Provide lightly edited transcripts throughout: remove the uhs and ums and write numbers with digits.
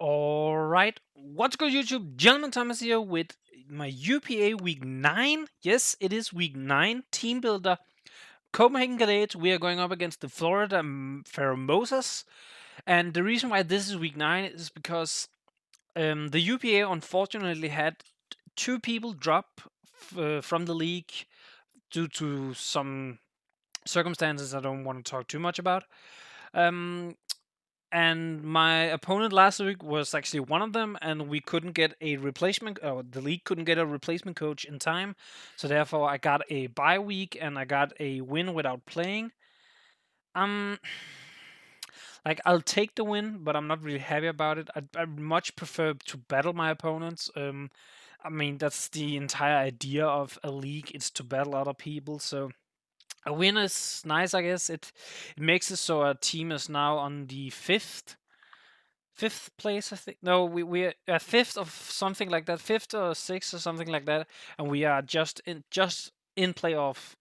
All right. What's good, YouTube? Gentleman Thomas here with my UPA Week 9. Yes, it is Week 9. Teambuilder. Copenhagen Cadets. We are going up against the Florida Pheromosas. And the reason why this is Week 9 is because the UPA unfortunately had two people drop from the league due to some circumstances I don't want to talk too much about. And my opponent last week was actually one of them, and we couldn't get a replacement, or the league couldn't get a replacement coach in time, so therefore I got a bye week and I got a win without playing. Um, like I'll take the win, but I'm not really happy about it. I much prefer to battle my opponents. I mean that's the entire idea of a league. It's to battle other people. So a win is nice, I guess. It makes it so our team is now on the fifth place, I think. No, we're fifth of something like that, fifth or sixth or something like that, and we are just in playoff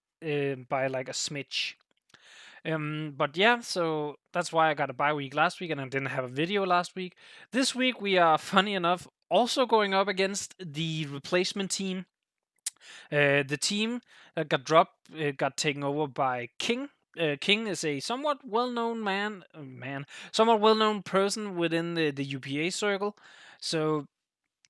by like a smidge. But yeah, so that's why I got a bye week last week, and I didn't have a video last week. This week we are, funny enough, also going up against the replacement team. The team that got dropped got taken over by King. King is a somewhat well-known somewhat well-known person within the UPA circle. So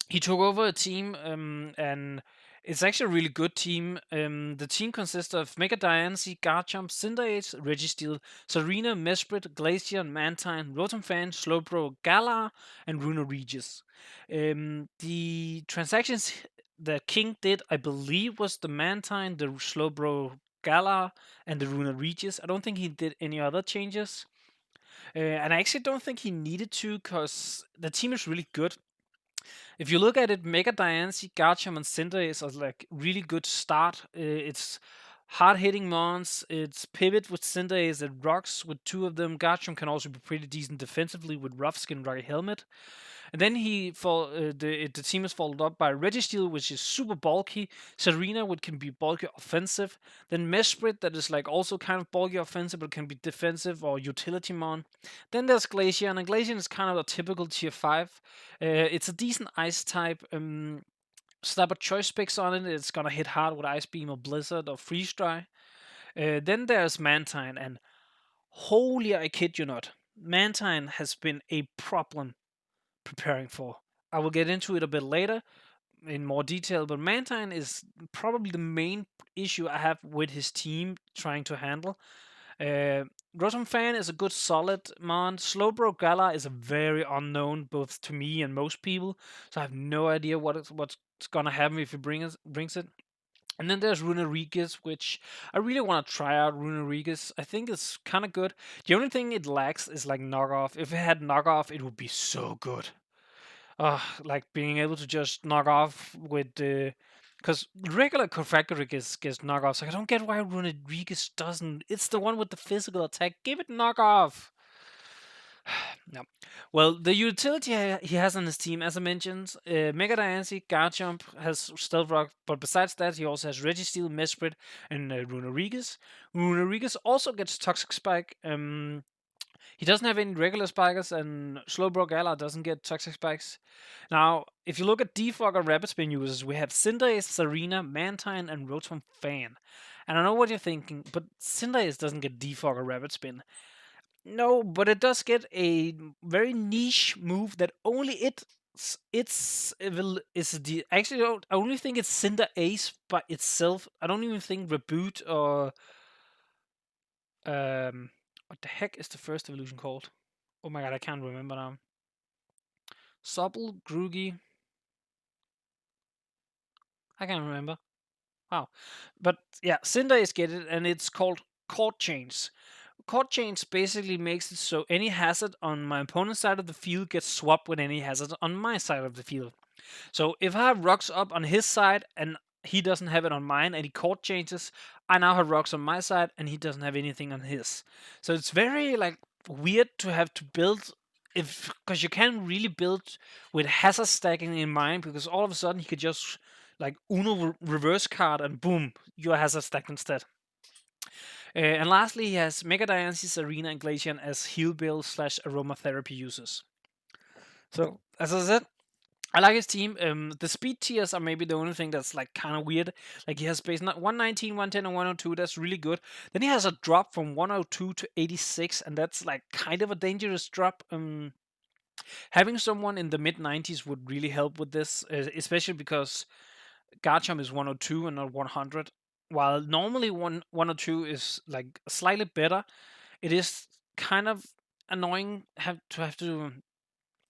he took over a team, and it's actually a really good team. The team consists of Mega Diancie, Garchomp, Cinderace, Registeel, Serena, Mesprit, Glaceon, Mantine, Rotom-Fan, Slowbro, Galar, and Regis. The transactions that King did, I believe, was the Mantine, the Slowbro, Galar, and the Regis. I don't think he did any other changes. And I actually don't think he needed to, because the team is really good. If you look at it, Mega Diancie, Garchomp, and Cinderace are like really good start. It's hard hitting mons. It's pivot with Cinderace and rocks with two of them. Garchomp can also be pretty decent defensively with Rough Skin, Rocky Helmet. And then the team is followed up by Registeel, which is super bulky. Serena, which can be bulky offensive. Then Mesprit, that is like also kind of bulky offensive, but can be defensive or utility mon. Then there's Glaceon, and Glaceon is kind of a typical tier 5. It's a decent ice type. Slap a choice specs on it, it's gonna hit hard with Ice Beam or Blizzard or Freeze Dry. Then there's Mantine, and holy, I kid you not, Mantine has been a problem preparing for. I will get into it a bit later in more detail, but Mantine is probably the main issue I have with his team trying to handle. Rotom Fan is a good solid mon. Slowbro Gala is a very unknown both to me and most people, so I have no idea what's gonna happen if he brings it. And then there's Runerigus, which I really want to try out. Runerigus, I think it's kind of good. The only thing it lacks is like knockoff. If it had knockoff, it would be so good. Like being able to just knock off with the. Because regular Cofagric gets knockoffs. Like, I don't get why Runerigus doesn't. It's the one with the physical attack. Give it knockoff. No. Well, the utility he has on his team, as I mentioned, Mega Diancie, Garchomp has Stealth Rock, but besides that, he also has Registeel, Mesprit, and Runerigus. Runerigus also gets Toxic Spike. He doesn't have any regular spikers, and Slowbro Galar doesn't get Toxic Spikes. Now, if you look at Defog or Rapid Spin users, we have Cinderace, Serena, Mantine, and Rotom Fan. And I know what you're thinking, but Cinderace doesn't get Defog or Rapid Spin. No, but it does get a very niche move that only it's is the actually I only think it's Cinder Ace by itself. I don't even think Reboot or what the heck is the first evolution called? Oh my god, I can't remember now. Supple, Groogy. I can't remember. Wow. But yeah, Cinder is get it, and it's called Chord Chains. Chord Chains basically makes it so any hazard on my opponent's side of the field gets swapped with any hazard on my side of the field. So if I have rocks up on his side and he doesn't have it on mine and he chord changes, I now have rocks on my side and he doesn't have anything on his. So it's very like weird to have to build if because you can't really build with hazard stacking in mind because all of a sudden he could just like Uno reverse card and boom, you're hazard stacked instead. And lastly, he has Mega Diancie, Arena, and Glaceon as heal build / aromatherapy users. So As I said, I like his team. The speed tiers are maybe the only thing that's like kind of weird. Like he has base 119, 110, and 102. That's really good. Then he has a drop from 102 to 86, and that's like kind of a dangerous drop. Having someone in the mid 90s would really help with this, especially because Garchomp is 102 and not 100. While normally 102 is like slightly better, it is kind of annoying have to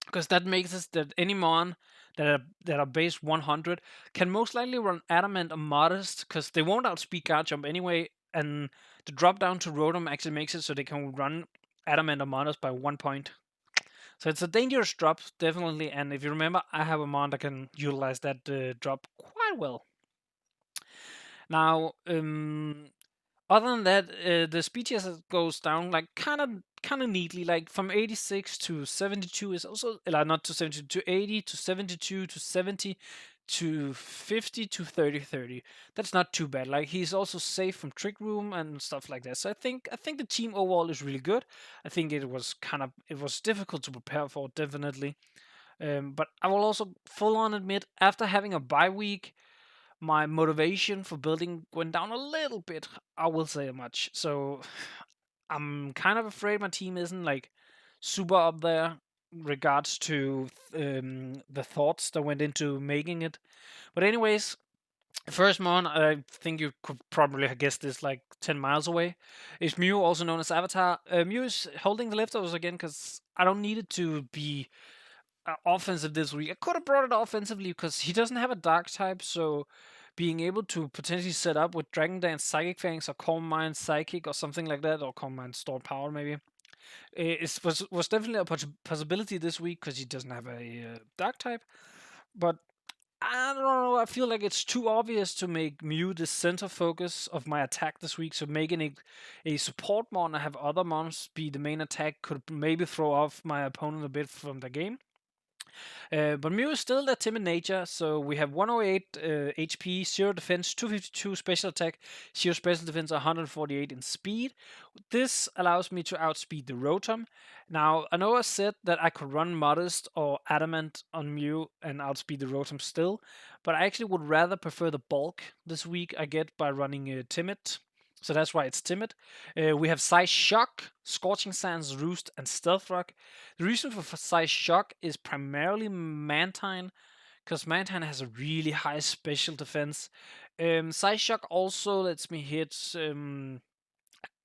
because that makes us that any mon that are base 100 can most likely run adamant or modest because they won't outspeed Garchomp anyway, and the drop down to Rotom actually makes it so they can run adamant or modest by 1 point. So it's a dangerous drop, definitely. And if you remember, I have a mon that can utilize that drop quite well. Now, other than that, the speed tier goes down like kind of neatly. Like from 86 to 72 is also not to 72 to 80 to 72 to 70 to 50 to 30. That's not too bad. Like he's also safe from trick room and stuff like that. So I think the team overall is really good. I think it was difficult to prepare for, definitely. But I will also full on admit, after having a bye week, my motivation for building went down a little bit. I will say much. So I'm kind of afraid my team isn't like super up there regards to the thoughts that went into making it. But anyways, first mon, I think you could probably have guessed this like 10 miles away, is Mew, also known as Avatar. Mew is holding the leftovers again because I don't need it to be offensive this week. I could have brought it offensively because he doesn't have a dark type, so being able to potentially set up with Dragon Dance, Psychic Fangs, or Calm Mind Psychic, or something like that, or Calm Mind Stored Power maybe, was definitely a possibility this week because he doesn't have a dark type. But I don't know. I feel like it's too obvious to make Mew the center focus of my attack this week. So making a support mon and have other mons be the main attack could maybe throw off my opponent a bit from the game. But Mew is still that timid nature, so we have 108 HP, 0 defense, 252 special attack, 0 special defense, 148 in speed. This allows me to outspeed the Rotom. Now, I know I said that I could run Modest or Adamant on Mew and outspeed the Rotom still, but I actually would rather prefer the bulk this week I get by running Timid. So that's why it's timid. We have Size Shock, Scorching Sands, Roost, and Stealth Rock. The reason for Size Shock is primarily Mantine, because Mantine has a really high special defense. Size Shock also lets me hit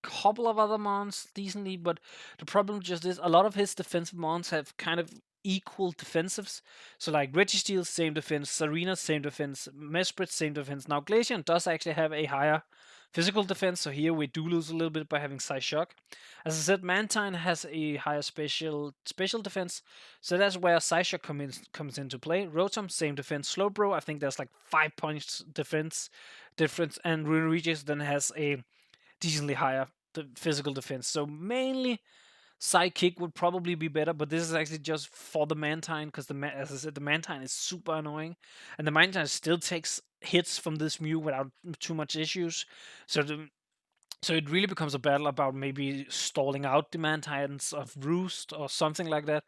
couple of other mons decently, but the problem just is a lot of his defensive mons have kind of equal defensives. So like Registeel, same defense, Serena, same defense, Mesprit, same defense. Now Glaceon does actually have a higher physical defense, so here we do lose a little bit by having Psy Shock. As I said, Mantine has a higher special defense, so that's where Psy Shock comes into play. Rotom, same defense. Slowbro, I think there's like 5 points defense difference, and Rune Regis then has a decently higher physical defense. So mainly Psychic would probably be better, but this is actually just for the Mantine because as I said, the Mantine is super annoying, and the Mantine still takes hits from this Mew without too much issues. So so it really becomes a battle about maybe stalling out the Mantines of Roost or something like that.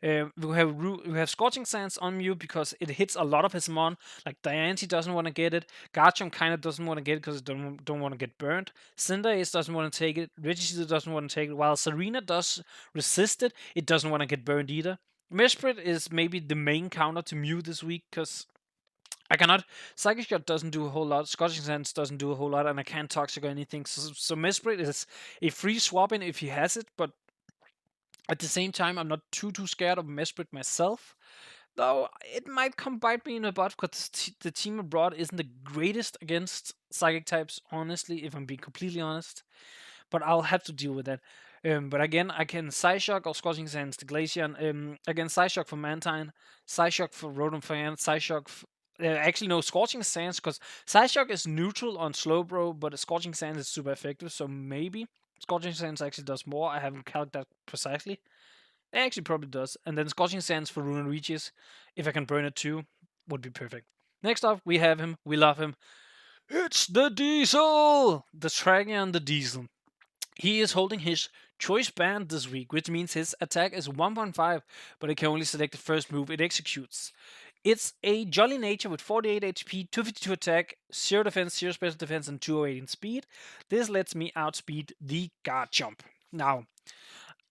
We have Scorching Sands on Mew because it hits a lot of his mon. Like Diancie doesn't want to get it. Garchomp kind of doesn't want to get it because it don't want to get burned. Cinderace doesn't want to take it. Registeel doesn't want to take it. While Serena does resist it, it doesn't want to get burned either. Mesprit is maybe the main counter to Mew this week because I cannot. Psychic Shot doesn't do a whole lot. Scorching Sands doesn't do a whole lot, and I can't Toxic or anything. So Mesprit is a free swap in if he has it, but at the same time, I'm not too scared of Mesprit myself. Though it might come bite me in the butt because the team abroad isn't the greatest against Psychic types, honestly, if I'm being completely honest. But I'll have to deal with that. But again, I can Psyshock or Scorching Sands to Glaceon. Again, Psyshock for Mantine, Psyshock for Rotom Fan, Psyshock. Actually, no, Scorching Sands because Psyshock is neutral on Slowbro, but Scorching Sands is super effective. So maybe Scorching Sands actually does more. I haven't calculated that precisely. It actually probably does. And then Scorching Sands for Rune Reaches, if I can burn it too, would be perfect. Next up, we have him. We love him. It's the Diesel! The Tragion, the Diesel. He is holding his choice band this week, which means his attack is 1.5, but it can only select the first move it executes. It's a Jolly Nature with 48 HP, 252 attack, 0 defense, 0 special defense, and 208 in speed. This lets me outspeed the Garchomp. Now,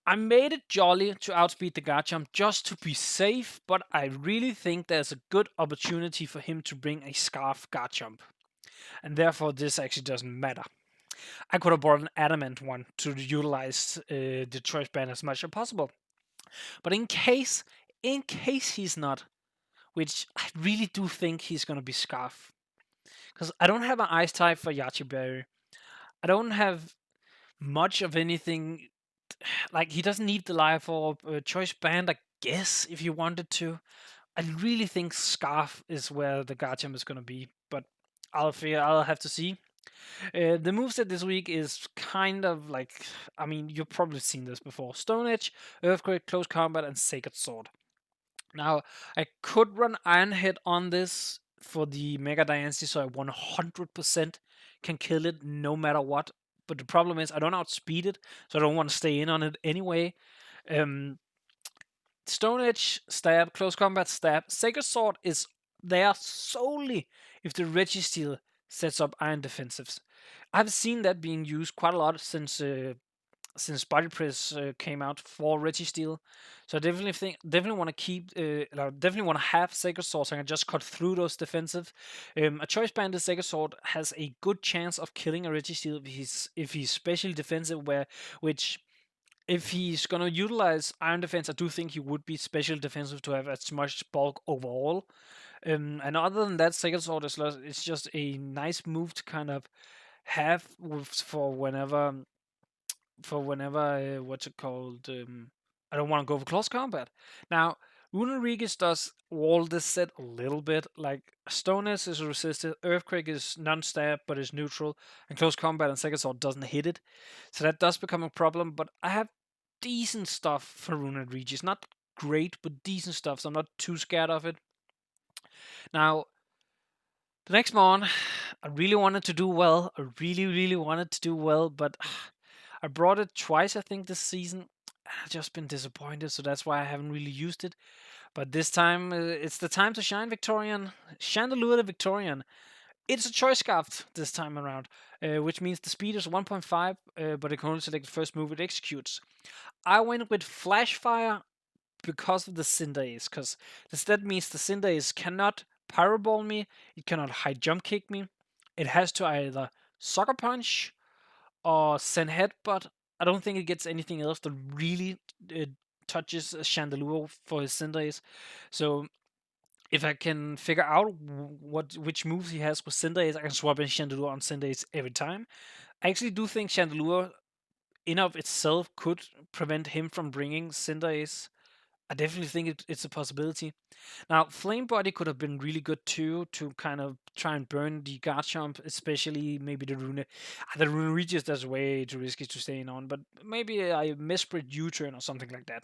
I made it Jolly to outspeed the Garchomp just to be safe, but I really think there's a good opportunity for him to bring a Scarf Garchomp. And therefore, this actually doesn't matter. I could have brought an Adamant one to utilize the choice band as much as possible. But in case he's not, which I really do think he's going to be Scarf. Because I don't have an Ice type for Yachi Berry. I don't have much of anything. Like, he doesn't need the Life Orb. Choice Band, I guess, if you wanted to. I really think Scarf is where the Garchomp is going to be. But I'll have to see. The moveset this week is kind of like, I mean, you've probably seen this before. Stone Edge, Earthquake, Close Combat, and Sacred Sword. Now, I could run Iron Head on this for the Mega Dynasty, so I 100% can kill it no matter what. But the problem is, I don't outspeed it, so I don't want to stay in on it anyway. Stone Edge, stab, Close Combat, stab. Sacred Sword is there solely if the Registeel sets up Iron Defensives. I've seen that being used quite a lot since Body Press came out for Registeel. So I definitely want to definitely want to have Sacred Sword so I can just cut through those defensive. A choice banded Sacred Sword has a good chance of killing a Registeel if he's specially defensive, which if he's gonna utilize Iron Defense, I do think he would be special defensive to have as much bulk overall. And other than that, Sacred Sword it's just a nice move to kind of have for whenever what's it called? I don't want to go for close combat. Now, Runa Regis does wall this set a little bit. Like Stoness is resisted, Earthquake is non-stab but is neutral, and close combat and Sacred Sword doesn't hit it. So that does become a problem. But I have decent stuff for Runa Regis. Not great, but decent stuff. So I'm not too scared of it. Now, the next one, I really wanted to do well. I really, really wanted to do well, but I brought it twice, I think, this season. I've just been disappointed, so that's why I haven't really used it. But this time, it's the time to shine, Victorian. Chandelure the Victorian. It's a choice scarf this time around, which means the speed is 1.5, but it can only select the first move it executes. I went with Flash Fire because of the Cinderace, because that means the Cinderace cannot Pyroball me, it cannot high jump kick me, it has to either Sucker Punch or send Headbutt. I don't think it gets anything else that really touches Chandelure for his Cinderace. So if I can figure out which moves he has with Cinderace, I can swap in Chandelure on Cinderace every time. I actually do think Chandelure in of itself could prevent him from bringing Cinderace. I definitely think it's a possibility. Now, Flame Body could have been really good too to kind of try and burn the Garchomp, especially maybe the Rune. The Rune Regis, that's way too risky to stay in on, but maybe I Mesprit U-turn or something like that.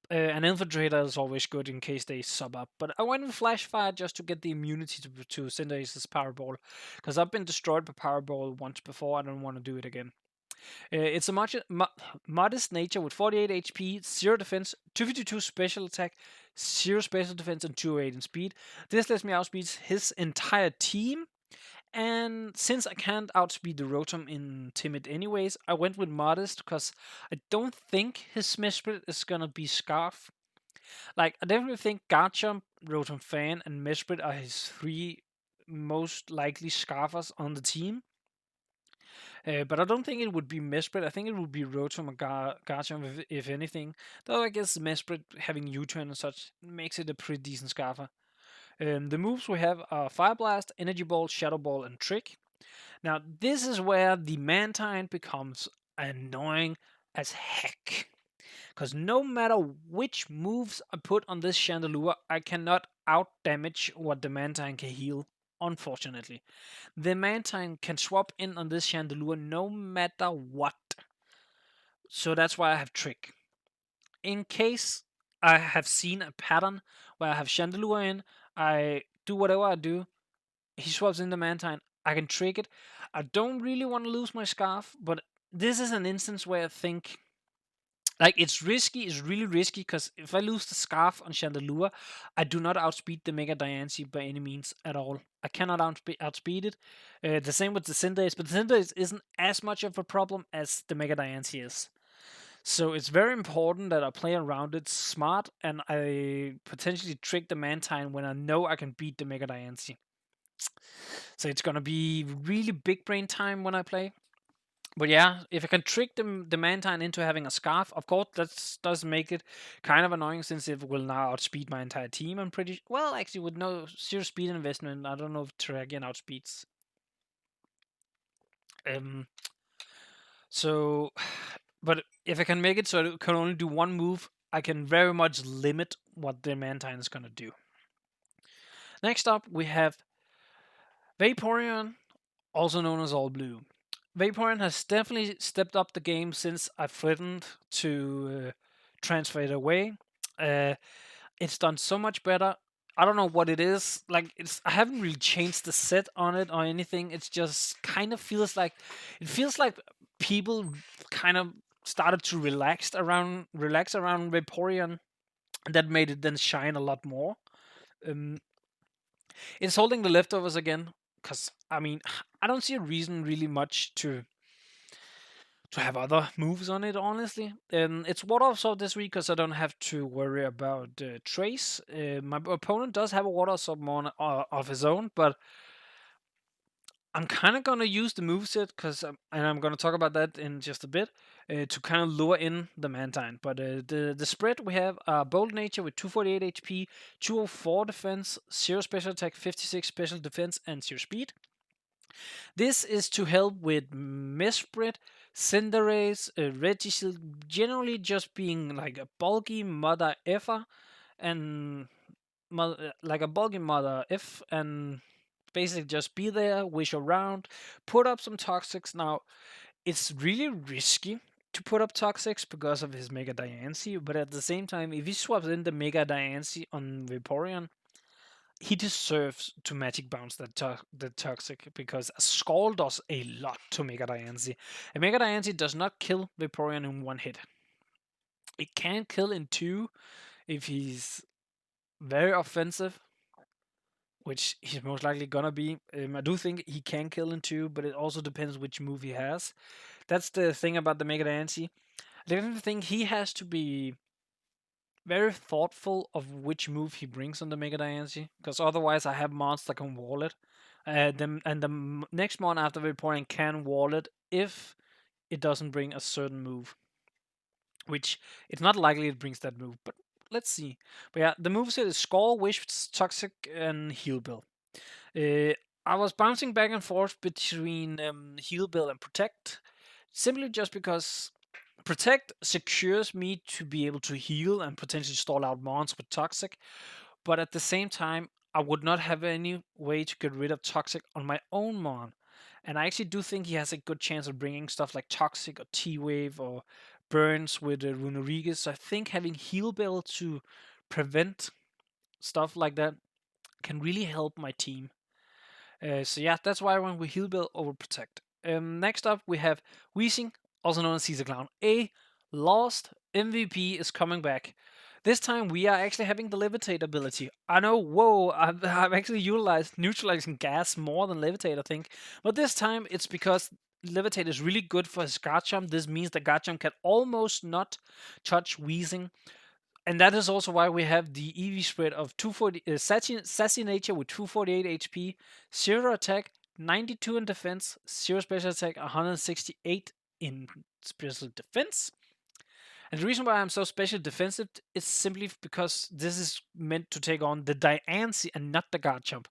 An Infiltrator is always good in case they sub up, but I went with Flash Fire just to get the immunity to Cinderace's Powerball, because I've been destroyed by Powerball once before. I don't want to do it again. It's a modest nature with 48 HP, 0 defense, 252 special attack, 0 special defense, and 208 in speed. This lets me outspeed his entire team. And since I can't outspeed the Rotom in Timid anyways, I went with Modest because I don't think his Mesprit is gonna be Scarf. Like, I definitely think Garchomp, Rotom Fan, and Mesprit are his three most likely Scarfers on the team. But I don't think it would be Mesprit. I think it would be Rotom or Garchomp if anything. Though I guess Mesprit having U-turn and such makes it a pretty decent Scarfer. The moves we have are Fire Blast, Energy Ball, Shadow Ball, and Trick. Now, this is where the Mantine becomes annoying as heck. Because no matter which moves I put on this Chandelure, I cannot out-damage what the Mantine can heal, unfortunately. The Mantine can swap in on this Chandelure no matter what. So that's why I have Trick. In case I have seen a pattern where I have Chandelure in, I do whatever I do, he swaps in the Mantine, I can trick it. I don't really want to lose my Scarf, but this is an instance where I think like it's risky, it's really risky because if I lose the scarf on Chandelure, I do not outspeed the Mega Diancie by any means at all. I cannot outspeed it. The same with the Cinderace, but the Cinderace isn't as much of a problem as the Mega Diancie is. So it's very important that I play around it smart and I potentially trick the Mantine when I know I can beat the Mega Diancie. So it's gonna be really big brain time when I play. But yeah, if I can trick the Mantine into having a scarf, of course that does make it kind of annoying since it will now outspeed my entire team. I'm pretty well actually with no zero speed investment. I don't know if Terrakion outspeeds. Um. So, but if I can make it so it can only do one move, I can very much limit what the Mantine is gonna do. Next up, we have Vaporeon, also known as All Blue. Vaporeon has definitely stepped up the game since I threatened to transfer it away. Uh, it's done so much better. I don't know what it is. Like I haven't really changed the set on it or anything. It's just kind of feels like people kind of started to relax around Vaporeon. That made it then shine a lot more. Um, it's holding the leftovers again because I mean I don't see a reason really much to have other moves on it, honestly. It's Water Absorb this week because I don't have to worry about Trace. My opponent does have a Water Absorb on of his own, but I'm kind of going to use the moveset because, and I'm going to talk about that in just a bit, to kind of lure in the Mantine. But the spread we have Bold Nature with 248 HP, 204 defense, 0 special attack, 56 special defense, and 0 speed. This is to help with Mesprit, Cinderace, Regisil, generally just being like a bulky Mother Effer and like a bulky Mother F and basically just be there, wish around, put up some Toxics. Now, it's really risky to put up Toxics because of his Mega Diancie, but at the same time, if he swaps in the Mega Diancie on Vaporeon, he deserves to magic bounce the toxic because a Skull does a lot to Mega Diancie. And Mega Diancie does not kill Vaporeon in one hit. It can kill in two if he's very offensive, which he's most likely gonna be. I do think he can kill in two, but it also depends which move he has. That's the thing about the Mega Diancie. I definitely think he has to be very thoughtful of which move he brings on the Mega Diancie, because otherwise I have monster that can wall it. Next mon after Vaporeon can wall it if it doesn't bring a certain move, which it's not likely it brings that move, but let's see. But yeah, the moveset is Score, Wish, Toxic, and Heal Bill. Uh, I was bouncing back and forth between Heal Bill and Protect, simply just because Protect secures me to be able to heal and potentially stall out mons with Toxic, but at the same time, I would not have any way to get rid of Toxic on my own mon. And I actually do think he has a good chance of bringing stuff like Toxic or T-Wave or Burns with Runerigus. So I think having Heal Bell to prevent stuff like that can really help my team. So yeah, that's why I went with Heal Bell over Protect. Next up, we have Weezing, also known as Caesar Clown. A lost MVP is coming back. This time we are actually having the Levitate ability. I know, whoa, I've actually utilized neutralizing gas more than Levitate, I think. But this time it's because Levitate is really good for his Garchomp. This means that Garchomp can almost not touch Weezing, and that is also why we have the EV spread of 240 sassy nature with 248 HP, 0 attack, 92 in defense, 0 special attack, 168 in special defense. And the reason why I'm so special defensive is simply because this is meant to take on the Diancie and not the Garchomp.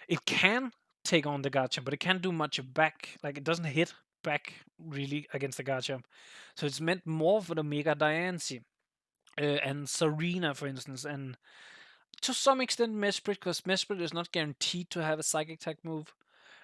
It can take on the Garchomp, but it can't do much back. Like it doesn't hit back really against the Garchomp. So it's meant more for the Mega Diancie and Serena, for instance, and to some extent Mesprit, because Mesprit is not guaranteed to have a Psychic Attack move.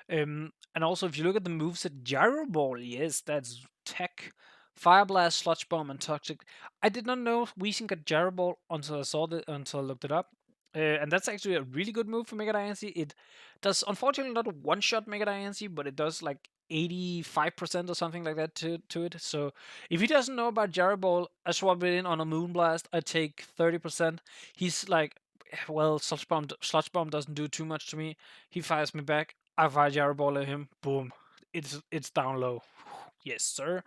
And also, if you look at the moves at Gyro Ball, yes, that's tech. Fire Blast, Sludge Bomb, and Toxic. I did not know Weezing got Gyro Ball until I looked it up. And that's actually a really good move for Mega Diancie. It does unfortunately not one-shot Mega Diancie, but it does like 85% or something like that to it. So if he doesn't know about Jarry Ball, I swap it in on a Moonblast. I take 30%. He's like, well, Sludge Bomb doesn't do too much to me. He fires me back. I fire Jarry Ball at him. Boom. It's down low. Yes, sir.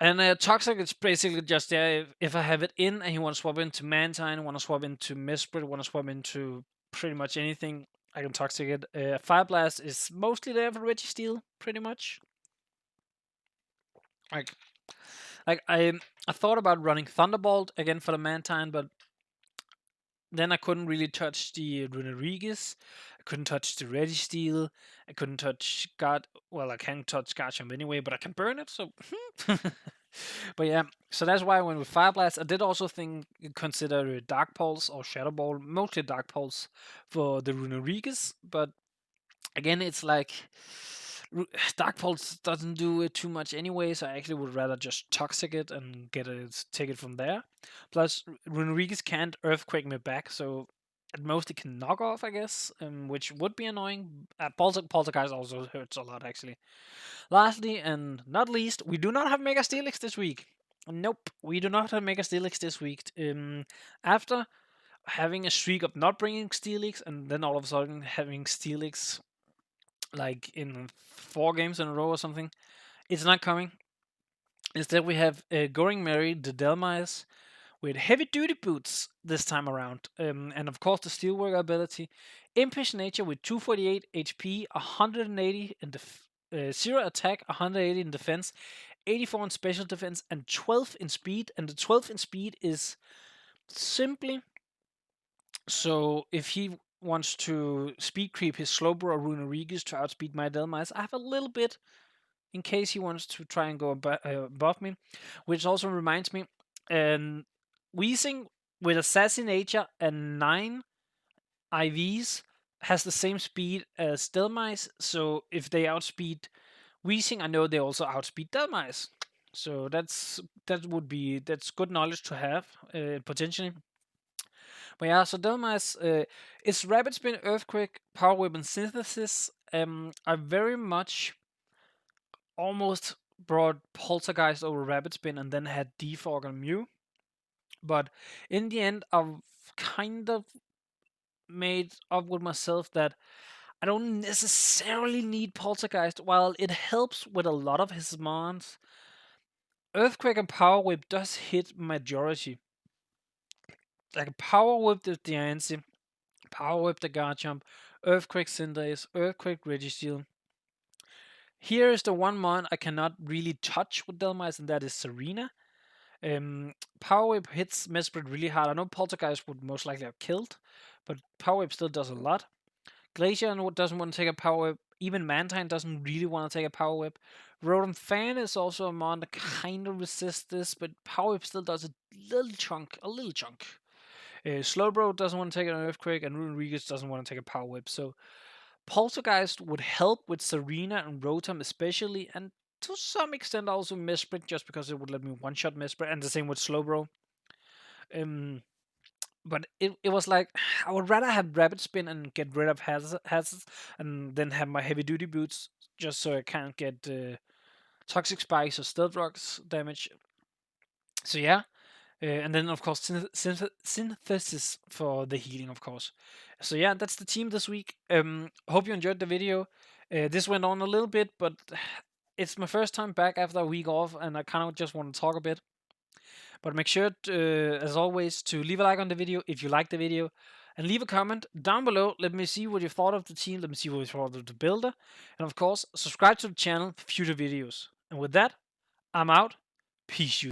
And Toxic, it's basically just if I have it in and he want to swap into Mantine, want to swap into Mesprit, want to swap into pretty much anything, I can Toxic it. Fire Blast is mostly there for Registeel, pretty much. Like, I thought about running Thunderbolt again for the Mantine, but then I couldn't really touch the Runerigus. I couldn't touch the Registeel. I couldn't touch God. Well, I can touch Garchomp anyway, but I can burn it. So, but yeah. So that's why I went with Fire Blast. I did also consider Dark Pulse or Shadow Ball, mostly Dark Pulse for the Runerigus. But again, it's like Dark Pulse doesn't do it too much anyway, so I actually would rather just Toxic it and take it from there. Plus, Runerigus can't Earthquake me back, so at most it can knock off, I guess, which would be annoying. Poltergeist also hurts a lot, actually. Lastly, and not least, we do not have Mega Steelix this week. Nope, we do not have Mega Steelix this week. After having a streak of not bringing Steelix, and then all of a sudden having Steelix like in 4 games in a row or something. It's not coming. Instead, we have Going Mary, the Delmise, with heavy duty boots this time around. And of course, the Steelworker ability. Impish Nature with 248 HP, 180 in 0 attack, 180 in defense, 84 in special defense, and 12 in speed. And the 12 in speed is simply so if he wants to speed creep his Slowbro or Runerigus to outspeed my Delmise, I have a little bit in case he wants to try and go above me. Which also reminds me, Weezing with Assassin Nature and 9 IVs has the same speed as Delmise, so if they outspeed Weezing, I know they also outspeed Delmise. So that's good knowledge to have, potentially. But yeah, so Delmise, it's Rapid Spin, Earthquake, Power Whip, and Synthesis. I very much almost brought Poltergeist over Rapid Spin and then had Defog on Mew. But in the end, I've kind of made up with myself that I don't necessarily need Poltergeist. While it helps with a lot of his mons, Earthquake and Power Whip does hit majority. Like Power Whip the Diancie, Power Whip the Garchomp, Earthquake Cinderace, Earthquake Registeel. Here is the one mon I cannot really touch with Delmise, and that is Serena. Power Whip hits Mesprit really hard. I know Poltergeist would most likely have killed, but Power Whip still does a lot. Glacier doesn't want to take a Power Whip. Even Mantine doesn't really want to take a Power Whip. Rotom Fan is also a mon that kind of resists this, but Power Whip still does a little chunk. Slowbro doesn't want to take an Earthquake, and Runerigus doesn't want to take a Power Whip. So Poltergeist would help with Serena and Rotom especially, and to some extent also Mesprit, just because it would let me one-shot Mesprit, and the same with Slowbro. But it was like, I would rather have Rapid Spin and get rid of hazards, and then have my heavy duty boots, just so I can't get Toxic Spikes or Stealth Rocks damage. So yeah. And then, of course, synthesis for the healing, of course. So yeah, that's the team this week. Hope you enjoyed the video. This went on a little bit, but it's my first time back after a week off, and I kind of just want to talk a bit. But make sure, as always, to leave a like on the video if you like the video, and leave a comment down below. Let me see what you thought of the team. Let me see what you thought of the builder. And of course, subscribe to the channel for future videos. And with that, I'm out. Peace, you.